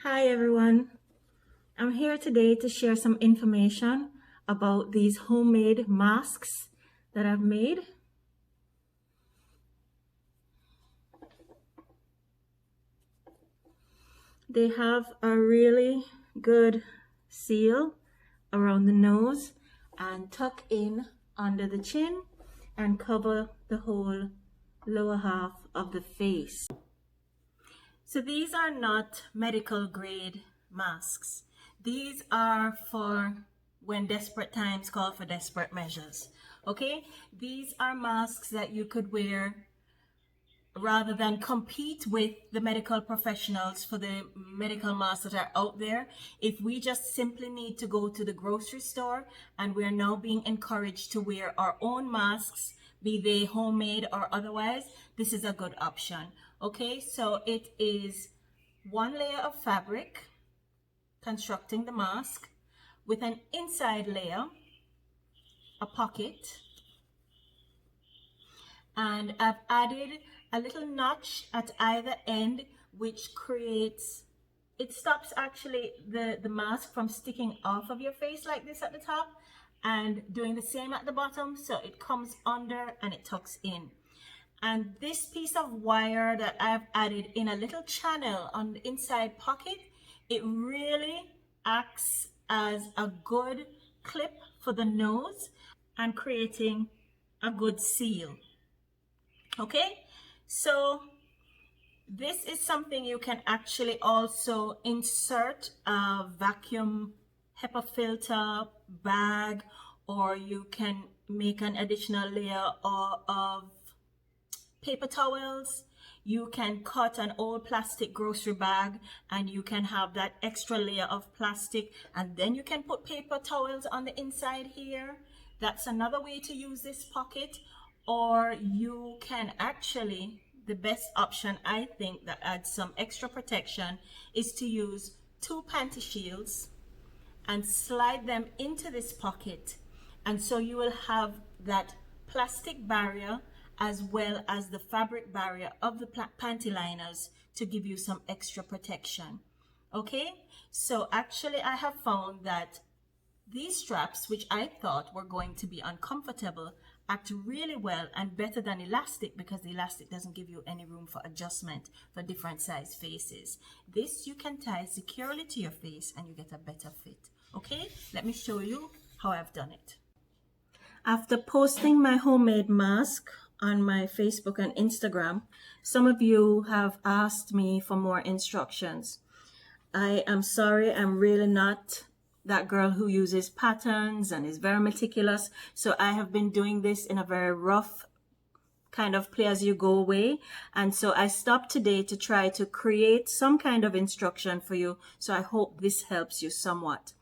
Hi everyone, I'm here today to share some information about these homemade masks that I've made. They have a really good seal around the nose and tuck in under the chin and cover the whole lower half of the face. So these are not medical grade masks. These are for when desperate times call for desperate measures. Okay? These are masks that you could wear rather than compete with the medical professionals for the medical masks that are out there. If we just simply need to go to the grocery store, and we're now being encouraged to wear our own masks, be they homemade or otherwise, this is a good option. Okay, so it is one layer of fabric constructing the mask with an inside layer, a pocket, and I've added a little notch at either end, which creates, it stops actually the mask from sticking off of your face like this at the top, and doing the same at the bottom, so it comes under and it tucks in. And this piece of wire that I've added in a little channel on the inside pocket, it really acts as a good clip for the nose and creating a good seal. Okay, so this is something you can actually also insert a vacuum HEPA filter bag, or you can make an additional layer of paper towels. You can cut an old plastic grocery bag and you can have that extra layer of plastic, and then you can put paper towels on the inside here. That's another way to use this pocket. Or you can actually, the best option I think that adds some extra protection is to use two panty shields and slide them into this pocket, and so you will have that plastic barrier as well as the fabric barrier of the panty liners to give you some extra protection. Okay, so actually I have found that these straps, which I thought were going to be uncomfortable, act really well and better than elastic, because the elastic doesn't give you any room for adjustment for different size faces. This you can tie securely to your face and you get a better fit. Okay, let me show you how I've done it. After posting my homemade mask on my Facebook and Instagram, some of you have asked me for more instructions. I am sorry, I'm really not that girl who uses patterns and is very meticulous. So I have been doing this in a very rough kind of play as you go way. And so I stopped today to try to create some kind of instruction for you. So I hope this helps you somewhat.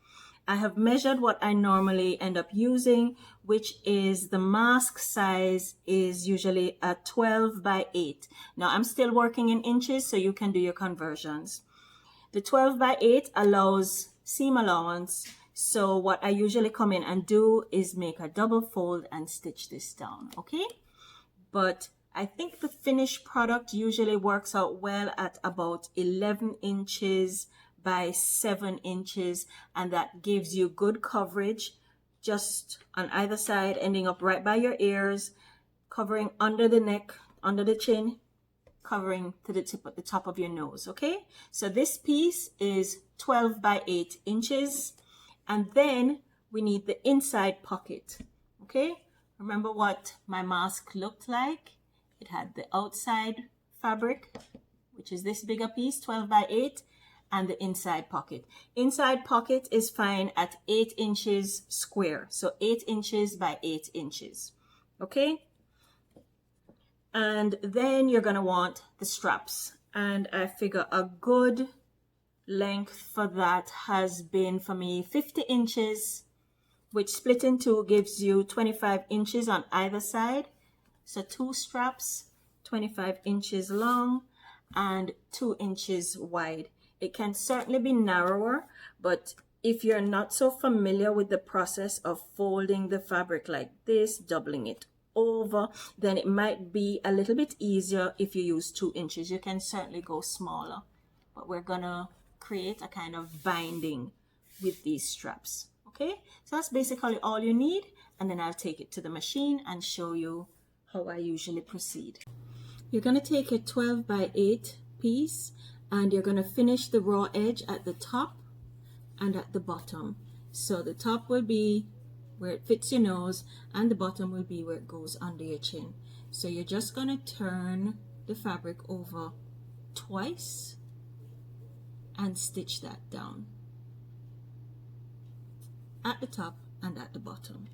I have measured what I normally end up using, which is the mask size is usually a 12 by 8. Now I'm still working in inches, so you can do your conversions. The 12 by 8 allows seam allowance, so what I usually come in and do is make a double fold and stitch this down. Okay, but I think the finished product usually works out well at about 11 inches by 7 inches, and that gives you good coverage just on either side, ending up right by your ears, covering under the neck, under the chin, covering to the tip at the top of your nose. Okay, so this piece is 12 by 8 inches, and then we need the inside pocket. Okay, remember what my mask looked like? It had the outside fabric, which is this bigger piece, 12 by 8, and the inside pocket. Inside pocket is fine at 8 inches square, so 8 inches by 8 inches. Okay, and then you're going to want the straps, and I figure a good length for that has been for me 50 inches, which split in two gives you 25 inches on either side. So 2 straps, 25 inches long and 2 inches wide. It can certainly be narrower, but if you're not so familiar with the process of folding the fabric like this, doubling it over, then it might be a little bit easier if you use 2 inches. You can certainly go smaller, but we're gonna create a kind of binding with these straps. Okay, so that's basically all you need, and then I'll take it to the machine and show you how I usually proceed. You're going to take a 12 by 8 piece, and you're going to finish the raw edge at the top and at the bottom. So the top will be where it fits your nose, and the bottom will be where it goes under your chin. So you're just going to turn the fabric over twice and stitch that down at the top and at the bottom.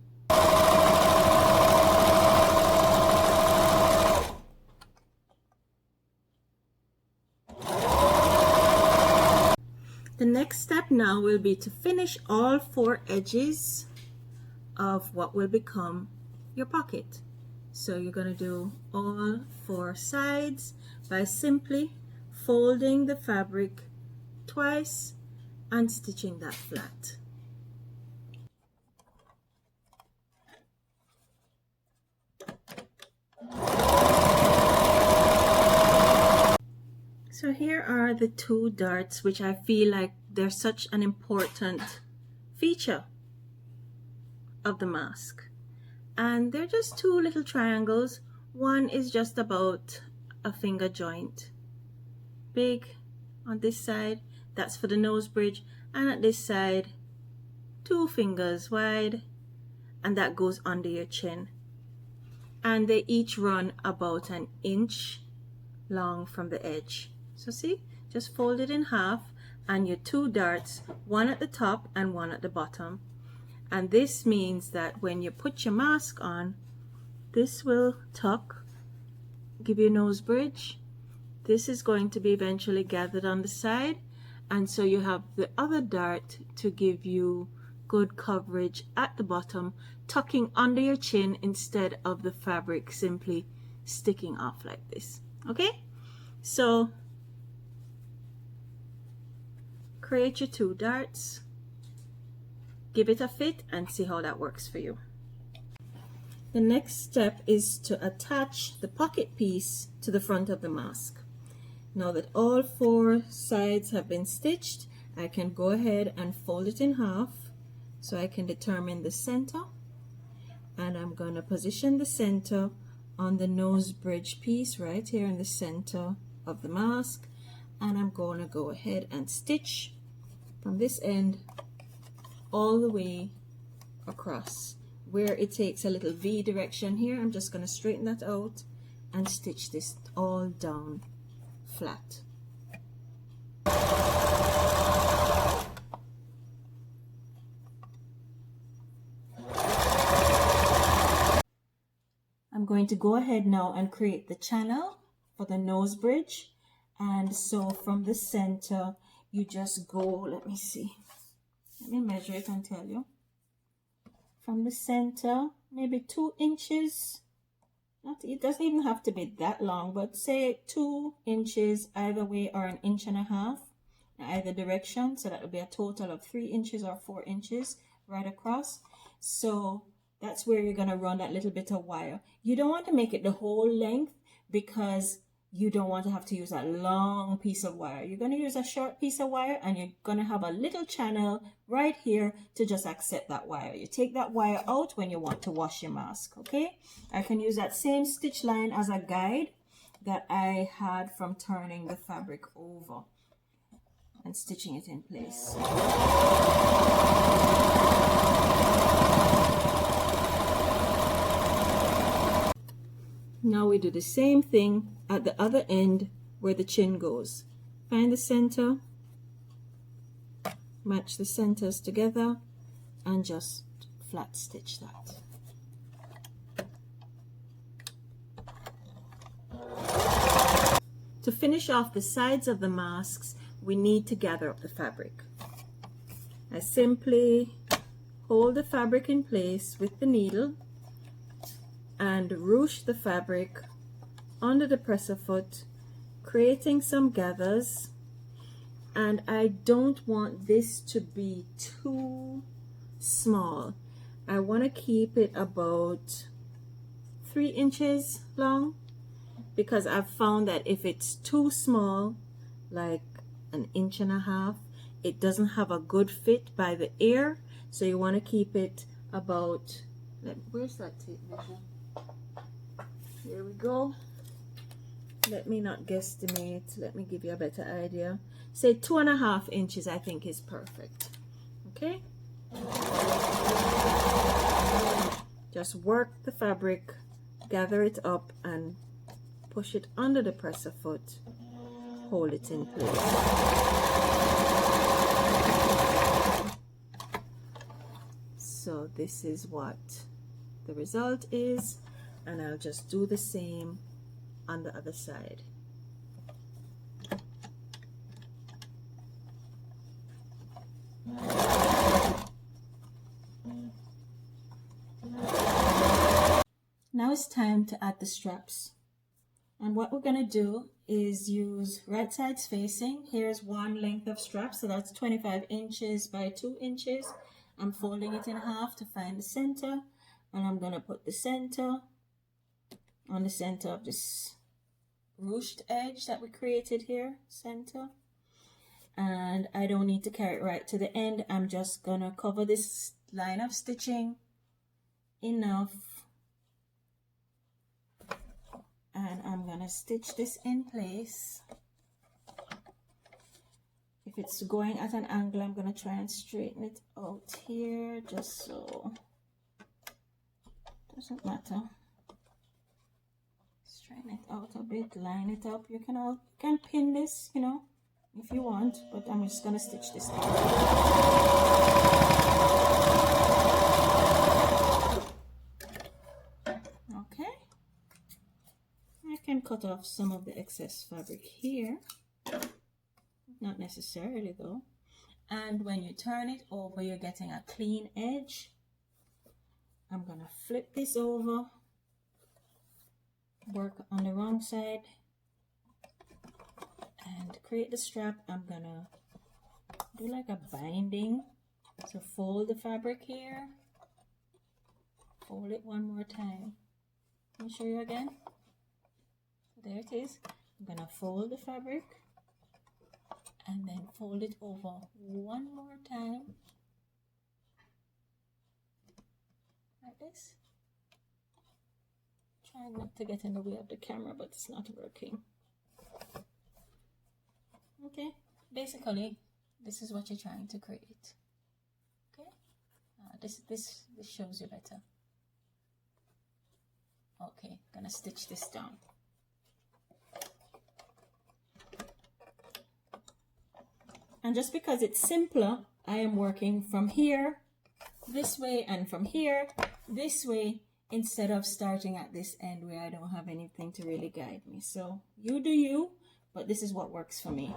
The next step now will be to finish all 4 edges of what will become your pocket. So you're going to do all 4 sides by simply folding the fabric twice and stitching that flat. So here are the 2 darts, which I feel like they're such an important feature of the mask. And they're just 2 little triangles. One is just about a finger joint big on this side, that's for the nose bridge, and at this side 2 fingers wide, and that goes under your chin. And they each run about an inch long from the edge. So see, just fold it in half, and your 2 darts, one at the top and one at the bottom. And this means that when you put your mask on, this will tuck, give you a nose bridge. This is going to be eventually gathered on the side, and so you have the other dart to give you good coverage at the bottom, tucking under your chin instead of the fabric simply sticking off like this. Okay, so create your 2 darts, give it a fit, and see how that works for you. The next step is to attach the pocket piece to the front of the mask. Now that all 4 sides have been stitched, I can go ahead and fold it in half so I can determine the center, and I'm going to position the center on the nose bridge piece right here in the center of the mask, and I'm going to go ahead and stitch from this end all the way across. Where it takes a little V direction here, I'm just going to straighten that out and stitch this all down flat. I'm going to go ahead now and create the channel for the nose bridge, and so from the center you just go, let me measure it and tell you. From the center, maybe 2 inches. It doesn't even have to be that long, but say 2 inches either way, or 1.5 inches in either direction. So that would be a total of 3 inches or 4 inches right across. So that's where you're going to run that little bit of wire. You don't want to make it the whole length because you don't want to have to use a long piece of wire. You're going to use a short piece of wire, and you're going to have a little channel right here to just accept that wire. You take that wire out when you want to wash your mask, okay? I can use that same stitch line as a guide that I had from turning the fabric over and stitching it in place. Now we do the same thing at the other end where the chin goes. Find the center, match the centers together, and just flat stitch that. To finish off the sides of the masks, we need to gather up the fabric. I simply hold the fabric in place with the needle and ruche the fabric under the presser foot, creating some gathers. And I don't want this to be too small. I want to keep it about 3 inches long, because I've found that if it's too small, like 1.5 inches, it doesn't have a good fit by the ear, so you want to keep it about, where's that tape measure? Here we go. Let me not guesstimate, let me give you a better idea. Say 2.5 inches I think is perfect. Okay, just work the fabric, gather it up and push it under the presser foot, hold it in place. So this is what the result is, and I'll just do the same on the other side. Now it's time to add the straps. And what we're going to do is use right sides facing. Here's one length of strap, so that's 25 inches by 2 inches. I'm folding it in half to find the center, and I'm going to put the center on the center of this ruched edge that we created here, center. And I don't need to carry it right to the end. I'm just going to cover this line of stitching enough, and I'm going to stitch this in place. If it's going at an angle, I'm going to try and straighten it out here, just so, doesn't matter. Straighten it out a bit, line it up. You can pin this, you know, if you want, but I'm just going to stitch this down. Okay, I can cut off some of the excess fabric here, not necessarily though. And when you turn it over, you're getting a clean edge. I'm gonna flip this over, work on the wrong side, and create the strap. I'm gonna do like a binding, so fold the fabric here, fold it one more time. Let me show you again. There it is. I'm gonna fold the fabric and then fold it over one more time, like this. Trying not to get in the way of the camera, but it's not working. Okay, basically this is what you're trying to create. Okay, this shows you better. Okay, gonna stitch this down. And just because it's simpler, I am working from here this way and from here this way, instead of starting at this end where I don't have anything to really guide me. So you do you, but this is what works for me.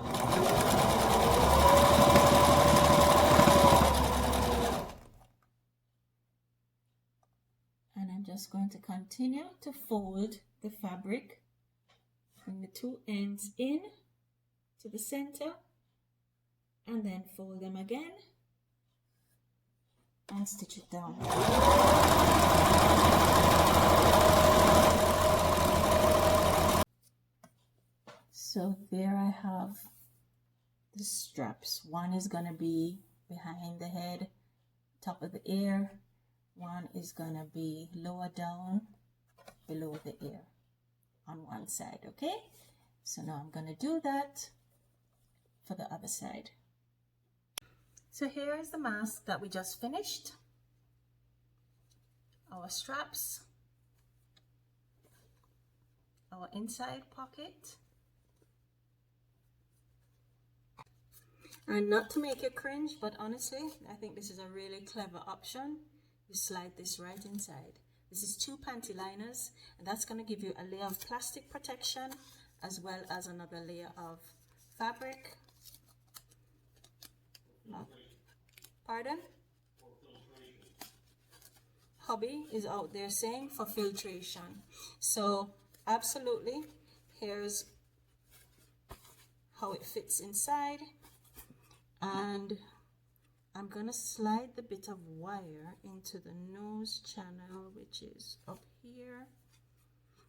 And I'm just going to continue to fold the fabric, bring the two ends in to the center, and then fold them again and stitch it down. So there I have the straps. One is going to be behind the head, top of the ear. One is going to be lower down, below the ear on one side. Okay, so now I'm going to do that for the other side. So here is the mask that we just finished. Our straps, our inside pocket. And not to make you cringe, but honestly, I think this is a really clever option. You slide this right inside. This is 2 panty liners, and that's going to give you a layer of plastic protection as well as another layer of fabric. Pardon? Hubby is out there saying for filtration. So absolutely, here's how it fits inside. And I'm gonna slide the bit of wire into the nose channel, which is up here.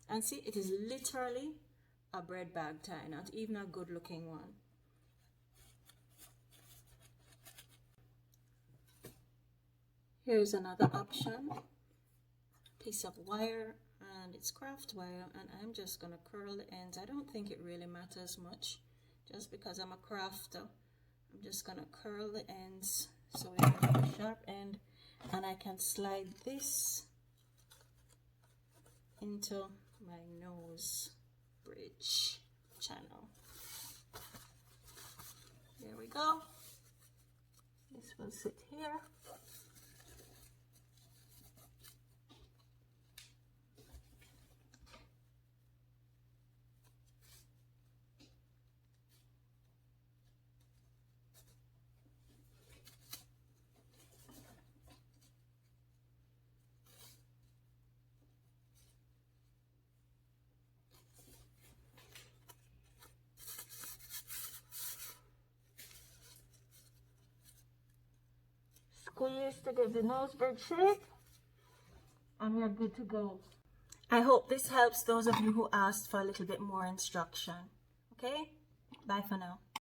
And see, it is literally a bread bag tie, not even a good looking one. Here's another option, piece of wire, and it's craft wire, and I'm just gonna curl the ends. I don't think it really matters much, just because I'm a crafter. I'm just gonna curl the ends so we have a sharp end, and I can slide this into my nose bridge channel. There we go. This will sit here. Squeeze to give the nose bridge shape, and we're good to go. I hope this helps those of you who asked for a little bit more instruction. Okay? Bye for now.